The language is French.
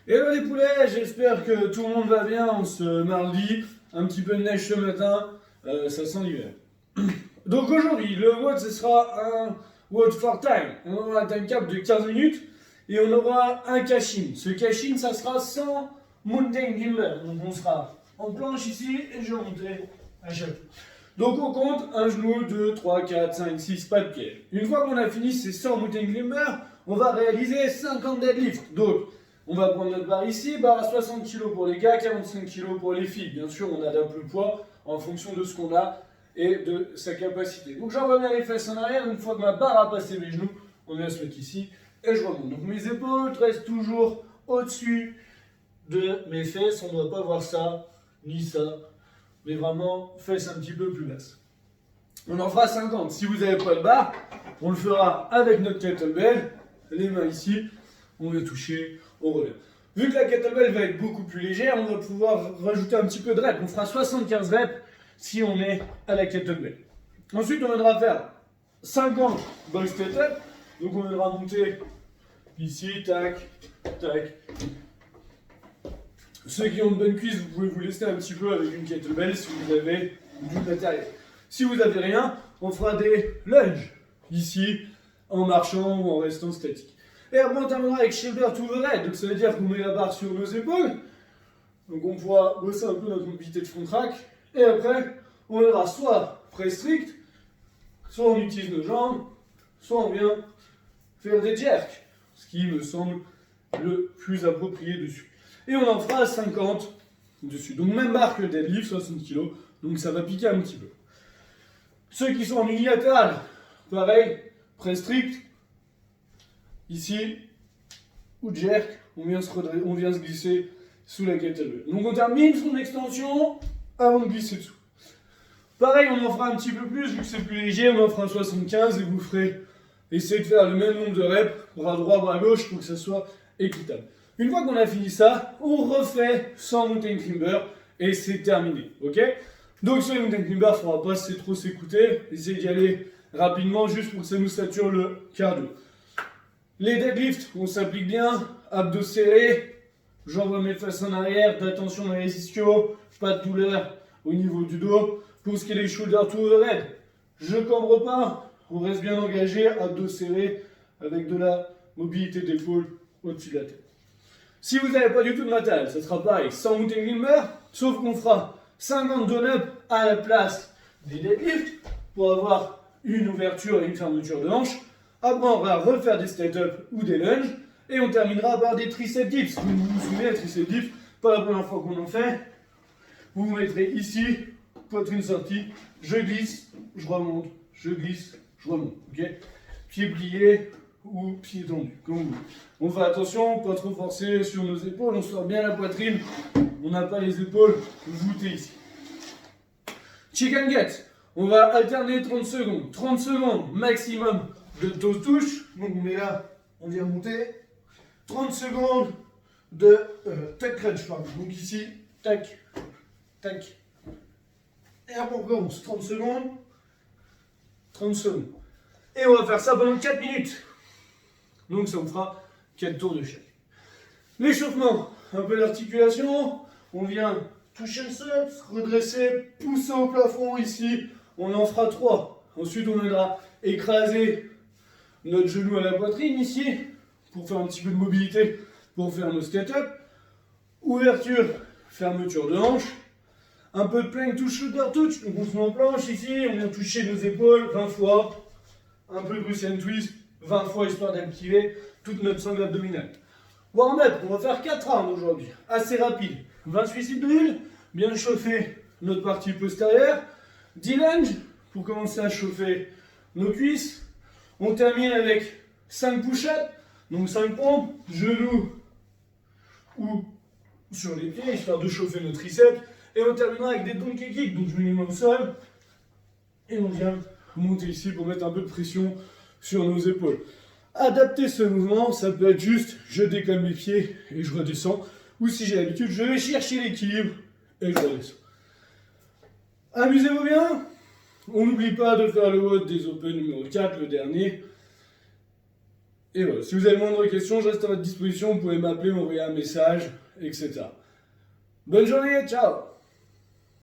Hello les poulets, j'espère que tout le monde va bien en ce mardi. Un petit peu de neige ce matin, ça sent l'hiver. Donc aujourd'hui, le WOD ce sera un WOD for time. On aura un time cap de 15 minutes et on aura un cash-in. Ce cash-in, ça sera sans mountain gimmer. Donc on sera en planche ici et je vais monter à chaque fois. Donc on compte un genou, 2, 3, 4, 5, 6, pas de pied. Une fois qu'on a fini ces 100 mountain glimmer, on va réaliser 50 deadlifts. Donc on va prendre notre barre ici, barre à 60 kg pour les gars, 45 kg pour les filles. Bien sûr, on adapte le poids en fonction de ce qu'on a et de sa capacité. Donc j'envoie bien les fesses en arrière, une fois que ma barre a passé mes genoux, on vient se mettre ici et je remonte. Donc mes épaules restent toujours au-dessus de mes fesses, on ne doit pas voir ça, ni ça, mais vraiment fesses un petit peu plus basses. On en fera 50. Si vous n'avez pas de barre, on le fera avec notre kettlebell, les mains ici, on va toucher, on revient. Vu que la kettlebell va être beaucoup plus légère, on va pouvoir rajouter un petit peu de reps. On fera 75 reps si on est à la kettlebell. Ensuite, on viendra faire 50 box setup. Donc on viendra monter ici, tac, tac. Ceux qui ont de bonnes cuisses, vous pouvez vous laisser un petit peu avec une kettlebell si vous avez du matériel. Si vous n'avez rien, on fera des lunges ici, en marchant ou en restant statique. Et après, on terminera avec shoulder to the red. Donc ça veut dire qu'on met la barre sur nos épaules. Donc on pourra bosser un peu notre mobilité de front track. Et après, on ira soit press strict, soit on utilise nos jambes, soit on vient faire des jerks. Ce qui me semble le plus approprié dessus. Et on en fera 50 dessus. Donc même barre que deadlift, 60 kg. Donc ça va piquer un petit peu. Ceux qui sont en unilatéral, pareil, press strict, ici, ou jerk, on vient se glisser sous la kettlebell. Donc on termine son extension avant de glisser dessous. Pareil, on en fera un petit peu plus, vu que c'est plus léger, on en fera 75 et vous ferez essayer de faire le même nombre de reps, bras droit, bras gauche, pour que ça soit équitable. Une fois qu'on a fini ça, on refait 100 mountain climber et c'est terminé, ok? Donc sur les mountain climber, il ne faudra pas trop s'écouter, essayez d'y aller rapidement juste pour que ça nous sature le cardio. Les deadlifts, on s'applique bien, abdos serrés, j'envoie mes fesses en arrière, d'attention dans les ischios, pas de douleur au niveau du dos. Pour ce qui est des shoulder to the red, je cambre pas, on reste bien engagé, abdos serrés, avec de la mobilité d'épaule au-dessus de la tête. Si vous n'avez pas du tout de matériel, ça sera pareil, 100 mountain climber, sauf qu'on fera 50 down-up à la place des deadlifts pour avoir une ouverture et une fermeture de hanche. Après, on va refaire des stand-up ou des lunges et on terminera par des triceps dips. Vous vous souvenez, les triceps dips, pas la première fois qu'on en fait. Vous vous mettrez ici, poitrine sortie, je glisse, je remonte, je glisse, je remonte. Ok? Pied plié ou pied tendu, comme vous voulez. On fait attention, pas trop forcer sur nos épaules, on sort bien la poitrine, on n'a pas les épaules voûtées ici. Chicken get, on va alterner 30 secondes. 30 secondes maximum de toes touche, donc on est là, on vient monter. 30 secondes de tac crunch, pardon. Donc ici, tac, tac. Et après on recommence, 30 secondes, 30 secondes. Et on va faire ça pendant 4 minutes. Donc ça vous fera 4 tours de chaque. L'échauffement, un peu d'articulation, on vient toucher le sol, se redresser, pousser au plafond ici, on en fera 3. Ensuite on viendra écraser notre genou à la poitrine ici, pour faire un petit peu de mobilité, pour faire nos step-up. Ouverture, fermeture de hanche. Un peu de plank to shoulder touch, donc on se met en planche ici, on vient toucher nos épaules 20 fois. Un peu de Russian twist, 20 fois histoire d'activer toute notre sangle abdominale. Warm-up, on va faire 4 rounds aujourd'hui, assez rapide. 28 sit drill, bien chauffer notre partie postérieure. 10 lunges, pour commencer à chauffer nos cuisses. On termine avec 5 push-ups, donc 5 pompes, genoux ou sur les pieds, histoire de chauffer nos triceps. Et on terminera avec des donkey kicks, donc je mets les mains au sol. Et on vient monter ici pour mettre un peu de pression sur nos épaules. Adapter ce mouvement, ça peut être juste, je décolle mes pieds et je redescends. Ou si j'ai l'habitude, je vais chercher l'équilibre et je redescends. Amusez-vous bien. On n'oublie pas de faire le WOD des Open numéro 4, le dernier. Et voilà, si vous avez le moindre question, je reste à votre disposition, vous pouvez m'appeler, m'envoyer un message, etc. Bonne journée, ciao!